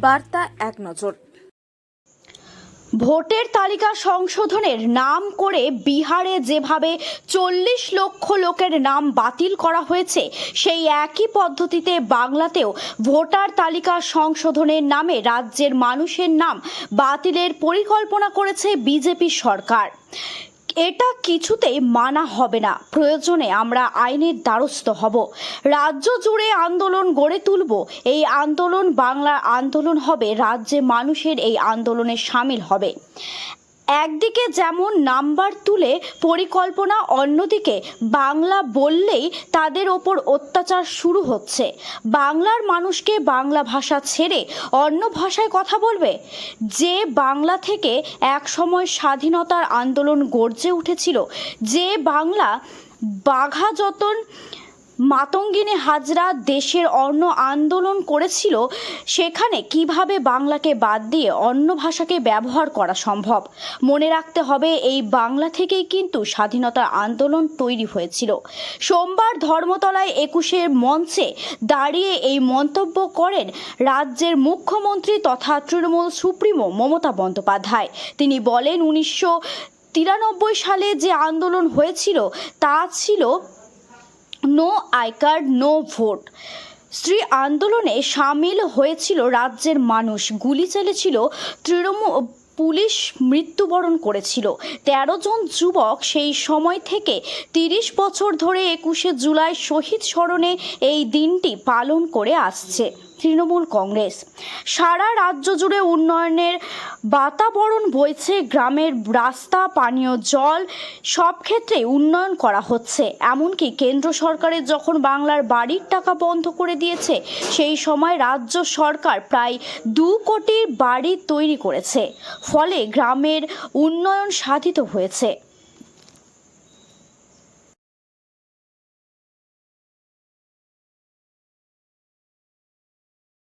বার্তা এক নজর। ভোটের তালিকা সংশোধনের নাম করে বিহারে যেভাবে 40 লক্ষ লোকের নাম বাতিল করা হয়েছে, সেই একই পদ্ধতিতে বাংলাতেও ভোটার তালিকা সংশোধনের নামে রাজ্যের মানুষের নাম বাতিলের পরিকল্পনা করেছে বিজেপি সরকার। এটা কিছুতেই মানা হবে না। প্রয়োজনে আমরা আইনের দ্বারস্থ হব। রাজ্য জুড়ে আন্দোলন গড়ে তুলব। এই আন্দোলন বাংলার আন্দোলন হবে। রাজ্যে মানুষের এই আন্দোলনে সামিল হবে। একদিকে যেমন নাম্বার তুলে পরিকল্পনা, অন্যদিকে বাংলা বললেই তাদের ওপর অত্যাচার শুরু হচ্ছে। বাংলার মানুষকে বাংলা ভাষা ছেড়ে অন্য ভাষায় কথা বলবে। যে বাংলা থেকে এক সময় স্বাধীনতার আন্দোলন গর্জে উঠেছিল, যে বাংলা বাঘা যতন মাতঙ্গিনী হাজরা দেশের অন্য আন্দোলন করেছিল, সেখানে কিভাবে বাংলাকে বাদ দিয়ে অন্য ভাষাকে ব্যবহার করা সম্ভব? মনে রাখতে হবে, এই বাংলা থেকেই কিন্তু স্বাধীনতার আন্দোলন তৈরি হয়েছিল। সোমবার ধর্মতলায় 21-এর মঞ্চে দাঁড়িয়ে এই মন্তব্য করেন রাজ্যের মুখ্যমন্ত্রী তথা তৃণমূল সুপ্রিমো মমতা বন্দ্যোপাধ্যায়। তিনি বলেন, 1993 সালে যে আন্দোলন হয়েছিল তা ছিল no I card no vote. স্ত্রী আন্দোলনে সামিল হয়েছিল রাজ্যের মানুষ। গুলি চলেছিল, পুলিশ মৃত্যুবরণ করেছিল 13 জন যুবক। সেই সময় থেকে 30 বছর ধরে 21শে জুলাই শহীদ স্মরণে এই দিনটি পালন করে আসছে তৃণমূল কংগ্রেস। সারা রাজ্য জুড়ে উন্নয়নের বাতাবরণ বইছে। গ্রামের রাস্তা, পানীয় জল সব ক্ষেত্রেই উন্নয়ন করা হচ্ছে। এমনকি কেন্দ্র সরকারের যখন বাংলার বাড়ির টাকা বন্ধ করে দিয়েছে, সেই সময় রাজ্য সরকার প্রায় 2 কোটির বাড়ি তৈরি করেছে। ফলে গ্রামের উন্নয়ন সাধিত হয়েছে।